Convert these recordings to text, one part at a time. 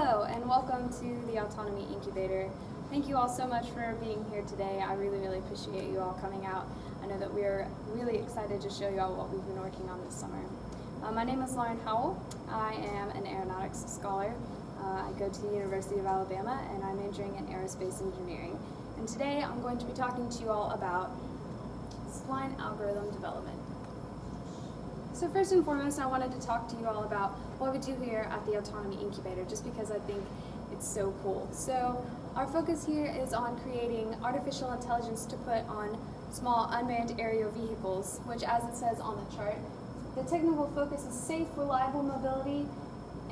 Hello and welcome to the Autonomy Incubator. Thank you all so much for being here today. I really appreciate you all coming out. I know that we're really excited to show you all what we've been working on this summer. My name is Howell. I am an aeronautics scholar. I go to the University of Alabama and I'm majoring in aerospace engineering. And today I'm going to be talking to you all about spline algorithm development. So first and foremost, I wanted to talk to you all about what we do here at the Autonomy Incubator, just because I think it's so cool. So our focus here is on creating artificial intelligence to put on small unmanned aerial vehicles, which, as it says on the chart, the technical focus is safe, reliable mobility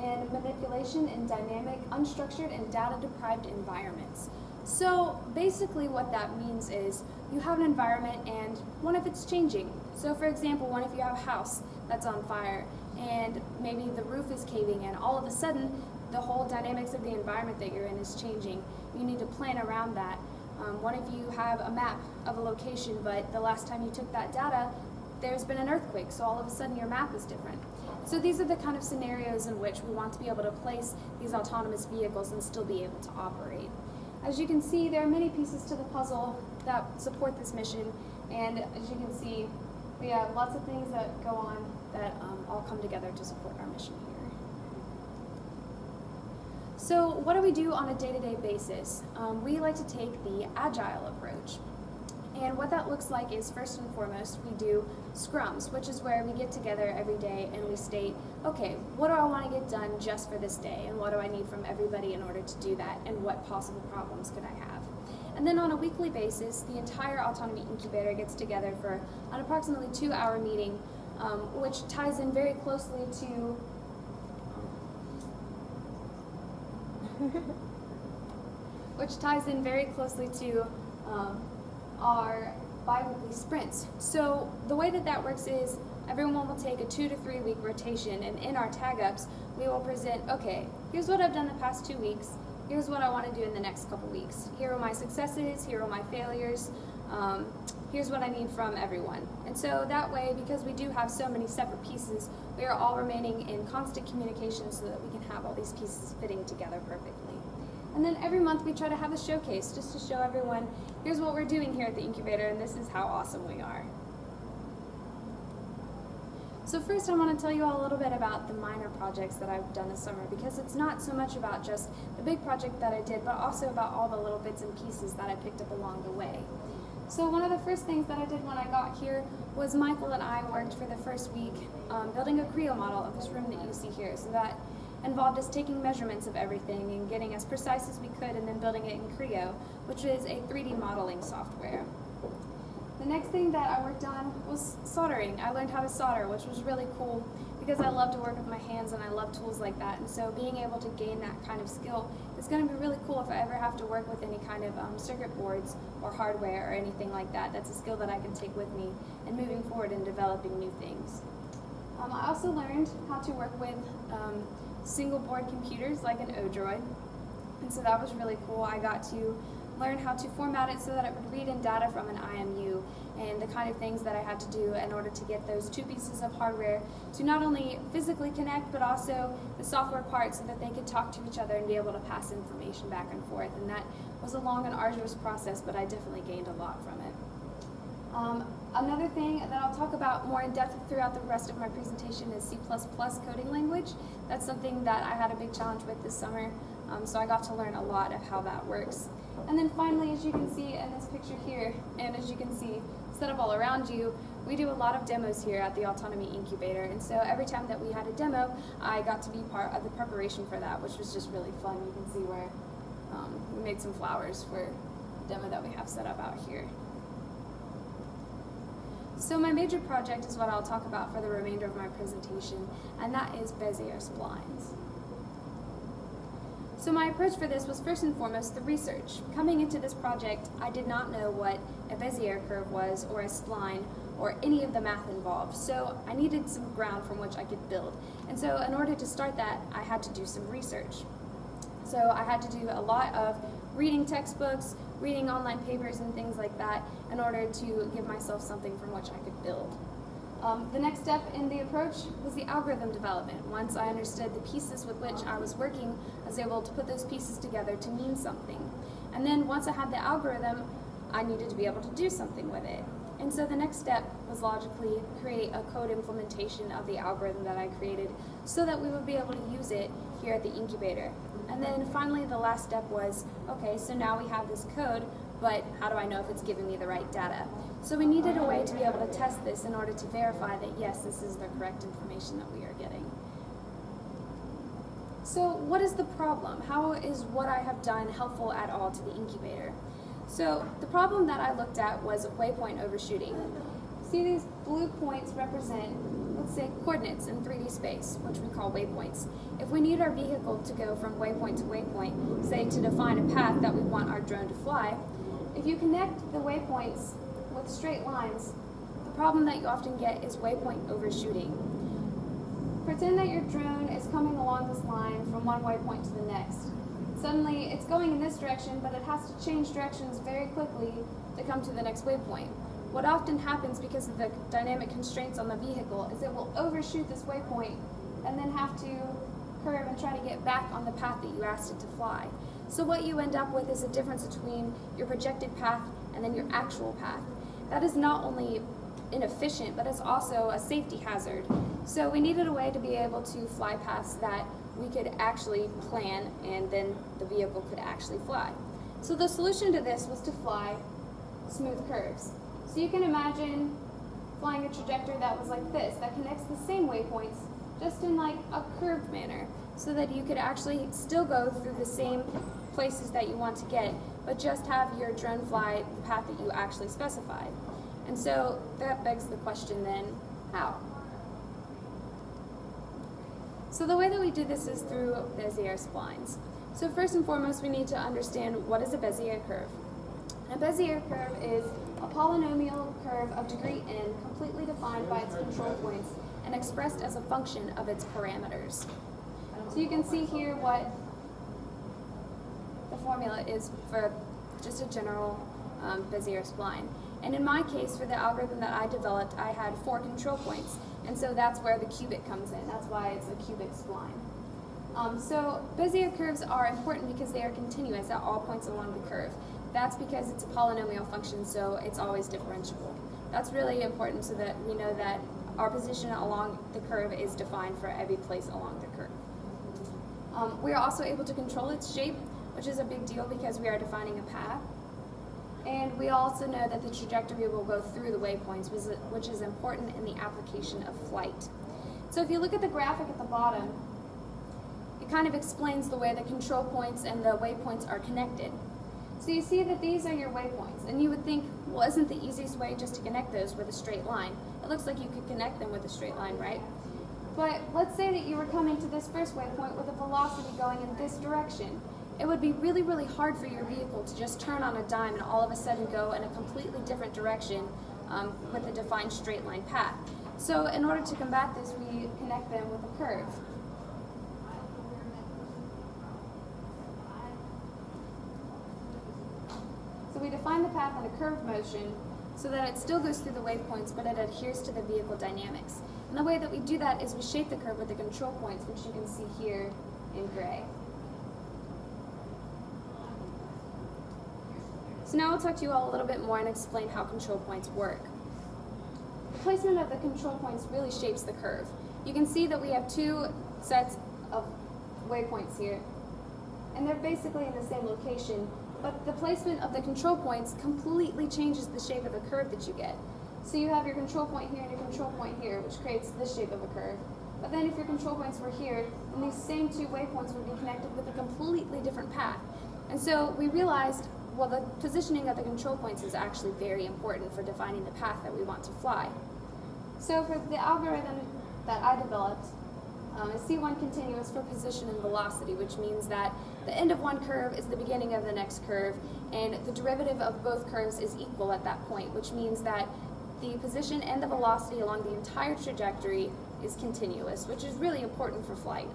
and manipulation in dynamic, unstructured, and data-deprived environments. So basically what that means is you have an environment and what if it's changing? So for example, what if you have a house that's on fire and maybe the roof is caving in? All of a sudden, the whole dynamics of the environment that you're in is changing. You need to plan around that. What if you have a map of a location, but the last time you took that data, there's been an earthquake, so all of a sudden your map is different. So these are the kind of scenarios in which we want to be able to place these autonomous vehicles and still be able to operate. As you can see, there are many pieces to the puzzle that support this mission, and as you can see, we have lots of things that go on that all come together to support our mission here. So what do we do on a day-to-day basis? We like to take the agile approach. And what that looks like is, first and foremost, we do scrums, which is where we get together every day and we state, okay, what do I want to get done just for this day, and what do I need from everybody in order to do that, and what possible problems could I have? And then on a weekly basis, the entire Autonomy Incubator gets together for an approximately 2-hour meeting, which ties in very closely to our bi-weekly sprints. So the way that works is everyone will take a 2 to 3 week rotation, and in our tag-ups we will present, okay, here's what I've done the past 2 weeks, here's what I want to do in the next couple weeks, here are my successes, here are my failures, here's what I need from everyone. And so that way, because we do have so many separate pieces, we are all remaining in constant communication so that we can have all these pieces fitting together perfectly. And then every month we try to have a showcase just to show everyone, here's what we're doing here at the Incubator and this is how awesome we are. So first I want to tell you all a little bit about the minor projects that I've done this summer, because it's not so much about just the big project that I did, but also about all the little bits and pieces that I picked up along the way. So one of the first things that I did when I got here was Michael and I worked for the first week building a Creo model of this room that you see here. So that involved us taking measurements of everything and getting as precise as we could and then building it in Creo, which is a 3D modeling software. The next thing that I worked on was soldering. I learned how to solder, which was really cool because I love to work with my hands and I love tools like that, and so being able to gain that kind of skill is going to be really cool if I ever have to work with any kind of circuit boards or hardware or anything like that. That's a skill that I can take with me in moving forward and developing new things. I also learned how to work with single board computers like an Odroid, and so that was really cool. I got to learn how to format it so that it would read in data from an IMU, and the kind of things that I had to do in order to get those two pieces of hardware to not only physically connect but also the software part so that they could talk to each other and be able to pass information back and forth. And that was a long and arduous process, but I definitely gained a lot from it. Another thing that I'll talk about more in depth throughout the rest of my presentation is C++ coding language. That's something that I had a big challenge with this summer, so I got to learn a lot of how that works. And then finally, as you can see in this picture here, and as you can see set up all around you, we do a lot of demos here at the Autonomy Incubator, and so every time that we had a demo, I got to be part of the preparation for that, which was just really fun. You can see where we made some flowers for the demo that we have set up out here. So my major project is what I'll talk about for the remainder of my presentation, and that is Bezier splines. So my approach for this was first and foremost the research. Coming into this project, I did not know what a Bezier curve was, or a spline, or any of the math involved, so I needed some ground from which I could build. And so in order to start that, I had to do some research. So I had to do a lot of reading textbooks, reading online papers and things like that in order to give myself something from which I could build. The next step in the approach was the algorithm development. Once I understood the pieces with which I was working, I was able to put those pieces together to mean something. And then once I had the algorithm, I needed to be able to do something with it. And so the next step was logically create a code implementation of the algorithm that I created so that we would be able to use it here at the incubator. And then finally the last step was, okay, so now we have this code, but how do I know if it's giving me the right data? So we needed a way to be able to test this in order to verify that yes, this is the correct information that we are getting. So what is the problem? How is what I have done helpful at all to the incubator? So the problem that I looked at was waypoint overshooting. See, these blue points represent, let's say, coordinates in 3D space, which we call waypoints. If we need our vehicle to go from waypoint to waypoint, say to define a path that we want our drone to fly, if you connect the waypoints with straight lines, the problem that you often get is waypoint overshooting. Pretend that your drone is coming along this line from one waypoint to the next. Suddenly, it's going in this direction, but it has to change directions very quickly to come to the next waypoint. What often happens because of the dynamic constraints on the vehicle is it will overshoot this waypoint and then have to curve and try to get back on the path that you asked it to fly. So what you end up with is a difference between your projected path and then your actual path. That is not only inefficient, but it's also a safety hazard. So we needed a way to be able to fly paths that we could actually plan and then the vehicle could actually fly. So the solution to this was to fly smooth curves. So you can imagine flying a trajectory that was like this, that connects the same waypoints just in like a curved manner, so that you could actually still go through the same places that you want to get, but just have your drone fly the path that you actually specified. And so that begs the question then, how? So the way that we do this is through Bezier splines. So first and foremost, we need to understand what is a Bezier curve. A Bezier curve is a polynomial curve of degree n completely defined by its control points and expressed as a function of its parameters. So you can see here what the formula is for just a general Bezier spline. And in my case, for the algorithm that I developed, I had 4 control points. And so that's where the cubic comes in. That's why it's a cubic spline. So Bezier curves are important because they are continuous at all points along the curve. That's because it's a polynomial function, so it's always differentiable. That's really important so that we know that our position along the curve is defined for every place along the curve. We are also able to control its shape, which is a big deal because we are defining a path. And we also know that the trajectory will go through the waypoints, which is important in the application of flight. So if you look at the graphic at the bottom, it kind of explains the way the control points and the waypoints are connected. So you see that these are your waypoints, and you would think, well, isn't the easiest way just to connect those with a straight line? It looks like you could connect them with a straight line, right? But let's say that you were coming to this first waypoint with a velocity going in this direction. It would be really, really hard for your vehicle to just turn on a dime and all of a sudden go in a completely different direction with a defined straight line path. So in order to combat this, we connect them with a curve. So we define the path in a curved motion so that it still goes through the waypoints, but it adheres to the vehicle dynamics. And the way that we do that is we shape the curve with the control points, which you can see here in gray. So now I'll talk to you all a little bit more and explain how control points work. The placement of the control points really shapes the curve. You can see that we have 2 sets of waypoints here, and they're basically in the same location, but the placement of the control points completely changes the shape of the curve that you get. So you have your control point here and your control point here, which creates this shape of a curve. But then if your control points were here, then these same 2 waypoints would be connected with a completely different path. And so we realized, well, the positioning of the control points is actually very important for defining the path that we want to fly. So for the algorithm that I developed, is C1 continuous for position and velocity, which means that the end of one curve is the beginning of the next curve, and the derivative of both curves is equal at that point, which means that the position and the velocity along the entire trajectory is continuous, which is really important for flight.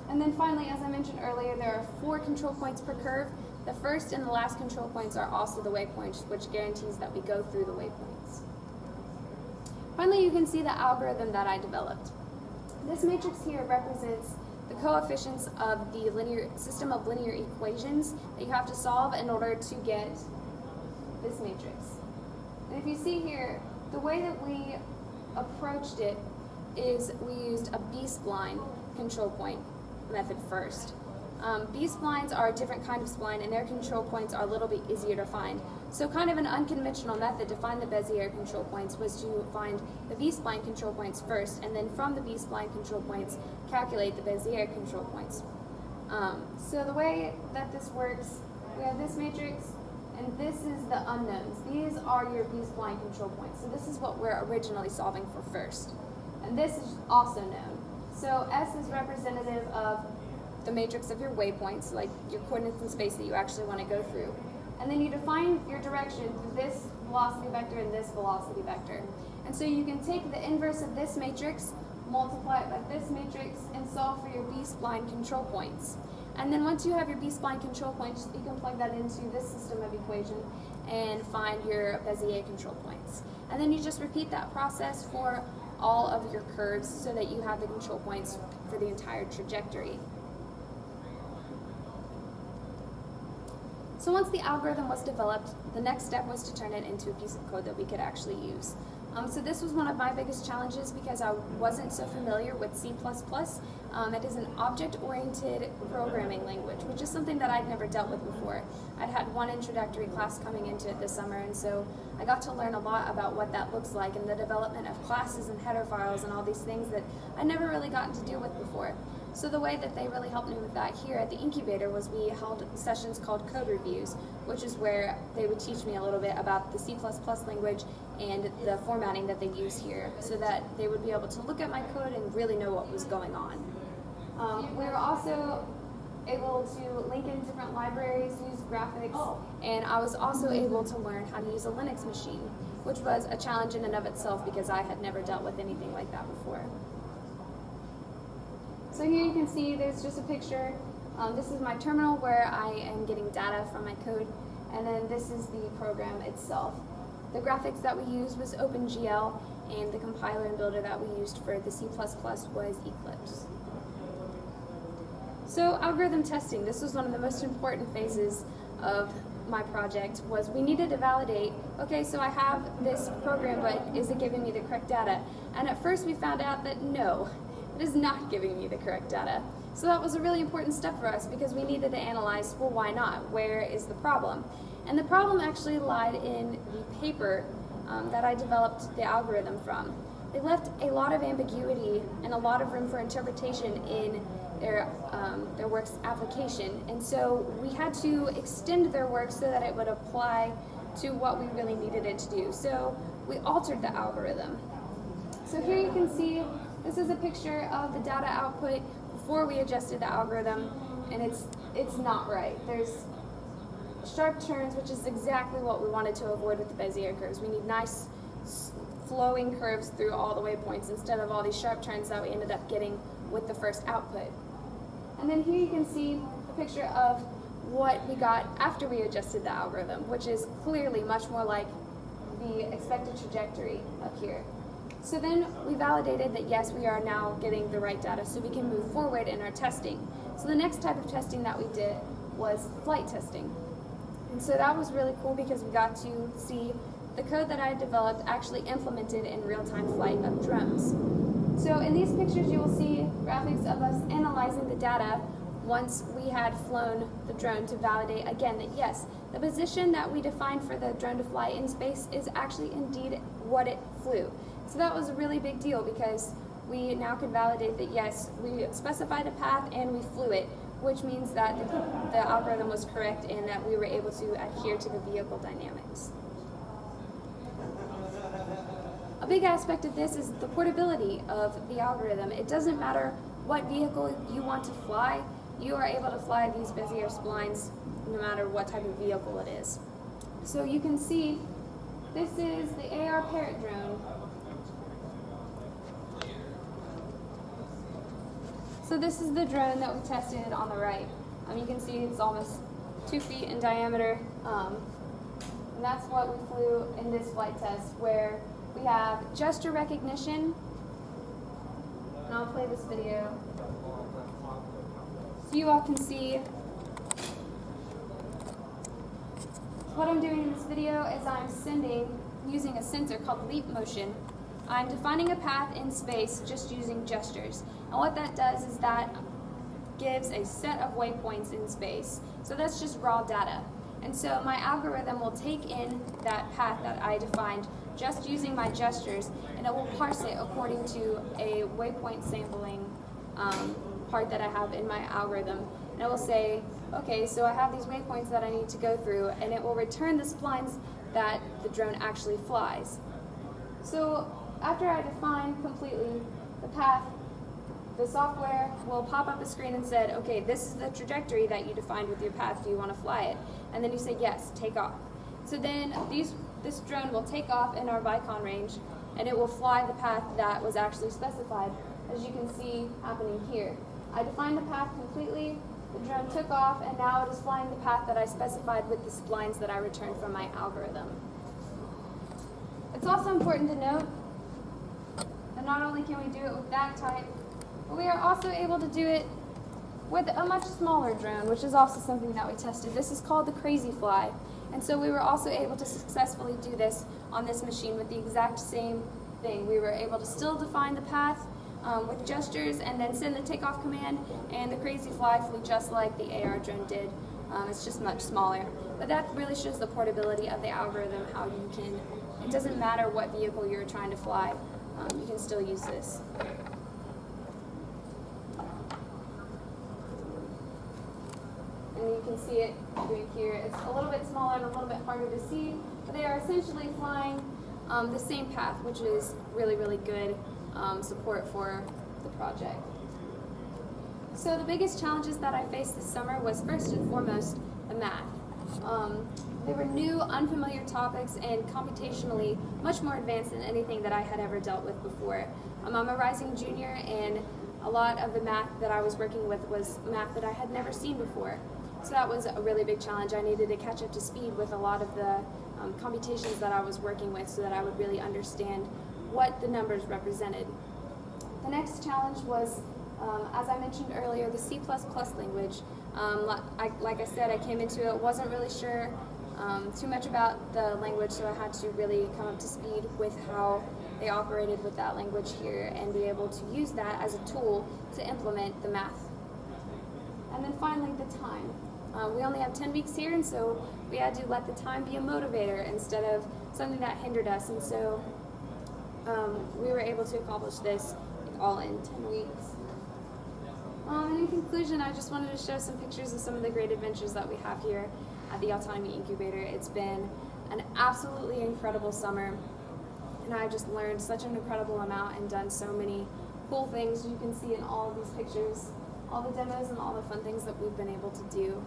And then finally, as I mentioned earlier, there are 4 control points per curve. The first and the last control points are also the waypoints, which guarantees that we go through the waypoints. Finally, you can see the algorithm that I developed. This matrix here represents the coefficients of the linear system of linear equations that you have to solve in order to get this matrix. And if you see here, the way that we approached it is we used a B-spline control point method first. B-splines are a different kind of spline, and their control points are a little bit easier to find. So kind of an unconventional method to find the Bezier control points was to find the B-spline control points first, and then from the B-spline control points, calculate the Bezier control points. So the way that this works, we have this matrix, and this is the unknowns. These are your B-spline control points. So this is what we're originally solving for first. And this is also known. So S is representative of the matrix of your waypoints, like your coordinates in space that you actually want to go through. And then you define your direction through this velocity vector and this velocity vector. And so you can take the inverse of this matrix, multiply it by this matrix, and solve for your B-spline control points. And then once you have your B-spline control points, you can plug that into this system of equation and find your Bezier control points. And then you just repeat that process for all of your curves so that you have the control points for the entire trajectory. So once the algorithm was developed, the next step was to turn it into a piece of code that we could actually use. So this was one of my biggest challenges because I wasn't so familiar with C++. It is an object-oriented programming language, which is something that I'd never dealt with before. I'd had one introductory class coming into it this summer, and so I got to learn a lot about what that looks like and the development of classes and header files and all these things that I'd never really gotten to deal with before. So the way that they really helped me with that here at the Incubator was we held sessions called code reviews, which is where they would teach me a little bit about the C++ language and the formatting that they use here so that they would be able to look at my code and really know what was going on. We were also able to link in different libraries, use graphics, and I was also able to learn how to use a Linux machine, which was a challenge in and of itself because I had never dealt with anything like that before. So here you can see there's just a picture. This is my terminal where I am getting data from my code, and then this is the program itself. The graphics that we used was OpenGL, and the compiler and builder that we used for the C++ was Eclipse. So algorithm testing, this was one of the most important phases of my project, was we needed to validate, okay, so I have this program, but is it giving me the correct data? And at first we found out that no, it is not giving me the correct data. So that was a really important step for us because we needed to analyze, well, why not? Where is the problem? And the problem actually lied in the paper that I developed the algorithm from. They left a lot of ambiguity and a lot of room for interpretation in their work's application, and so we had to extend their work so that it would apply to what we really needed it to do. So we altered the algorithm. So here you can see this is a picture of the data output before we adjusted the algorithm, and it's not right. There's sharp turns, which is exactly what we wanted to avoid with the Bezier curves. We need nice flowing curves through all the waypoints instead of all these sharp turns that we ended up getting with the first output. And then here you can see a picture of what we got after we adjusted the algorithm, which is clearly much more like the expected trajectory up here. So then we validated that yes, we are now getting the right data so we can move forward in our testing. So the next type of testing that we did was flight testing. And so that was really cool because we got to see the code that I had developed actually implemented in real-time flight of drones. So in these pictures you will see graphics of us analyzing the data once we had flown the drone to validate again that yes, the position that we defined for the drone to fly in space is actually indeed what it flew. So that was a really big deal because we now could validate that yes, we specified a path and we flew it, which means that the algorithm was correct and that we were able to adhere to the vehicle dynamics. A big aspect of this is the portability of the algorithm. It doesn't matter what vehicle you want to fly, you are able to fly these Bezier splines no matter what type of vehicle it is. So you can see this is the AR Parrot drone. So this is the drone that we tested on the right. You can see it's almost 2 feet in diameter. And that's what we flew in this flight test where We have gesture recognition, and I'll play this video so you all can see. What I'm doing in this video is I'm sending, using a sensor called leap motion. I'm defining a path in space just using gestures. And what that does is that gives a set of waypoints in space. So that's just raw data. And so my algorithm will take in that path that I defined just using my gestures, and it will parse it according to a waypoint sampling part that I have in my algorithm. And it will say, okay, so I have these waypoints that I need to go through, and it will return the splines that the drone actually flies. So after I define completely the path, the software will pop up a screen and said, okay, this is the trajectory that you defined with your path. Do you want to fly it? And then you say, yes, take off. So then this drone will take off in our Vicon range, and it will fly the path that was actually specified, as you can see happening here. I defined the path completely, the drone took off, and now it is flying the path that I specified with the splines that I returned from my algorithm. It's also important to note that not only can we do it with that type, but we are also able to do it with a much smaller drone, which is also something that we tested. This is called the Crazy Fly. And so we were also able to successfully do this on this machine with the exact same thing. We were able to still define the path with gestures and then send the takeoff command, and the Crazy Fly flew just like the AR drone did. It's just much smaller. But that really shows the portability of the algorithm, how you can, it doesn't matter what vehicle you're trying to fly, you can still use this. And you can see it doing here. It's a little bit smaller and a little bit harder to see, but they are essentially flying the same path, which is really, really good support for the project. So the biggest challenges that I faced this summer was first and foremost the math. They were new, unfamiliar topics and computationally much more advanced than anything that I had ever dealt with before. I'm a rising junior, and a lot of the math that I was working with was math that I had never seen before. So that was a really big challenge. I needed to catch up to speed with a lot of the computations that I was working with so that I would really understand what the numbers represented. The next challenge was, as I mentioned earlier, the C++ language. Like I said, I came into it, wasn't really sure too much about the language, so I had to really come up to speed with how they operated with that language here and be able to use that as a tool to implement the math. And then finally, the time. We only have 10 weeks here, and so we had to let the time be a motivator instead of something that hindered us. And so we were able to accomplish this all in 10 weeks. And in conclusion, I just wanted to show some pictures of some of the great adventures that we have here at the Autonomy Incubator. It's been an absolutely incredible summer, and I've just learned such an incredible amount and done so many cool things. You can see in all of these pictures all the demos and all the fun things that we've been able to do.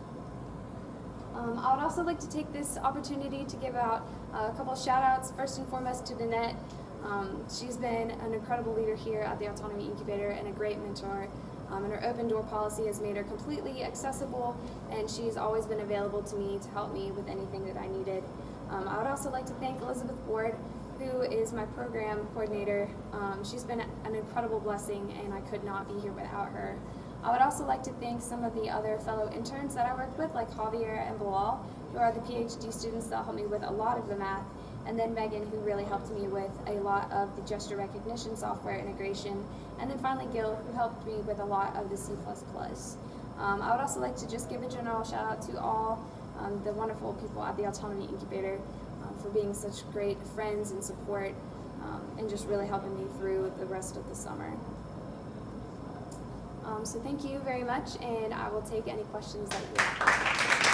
I would also like to take this opportunity to give out a couple of shout outs, first and foremost to Danette. She's been an incredible leader here at the Autonomy Incubator and a great mentor. And her open door policy has made her completely accessible, and she's always been available to me to help me with anything that I needed. I would also like to thank Elizabeth Ward, who is my program coordinator. She's been an incredible blessing, and I could not be here without her. I would also like to thank some of the other fellow interns that I worked with, like Javier and Bilal, who are the PhD students that helped me with a lot of the math, and then Megan, who really helped me with a lot of the gesture recognition software integration, and then finally Gil, who helped me with a lot of the C++. I would also like to just give a general shout out to all the wonderful people at the Autonomy Incubator for being such great friends and support, and just really helping me through the rest of the summer. So thank you very much, and I will take any questions that you have.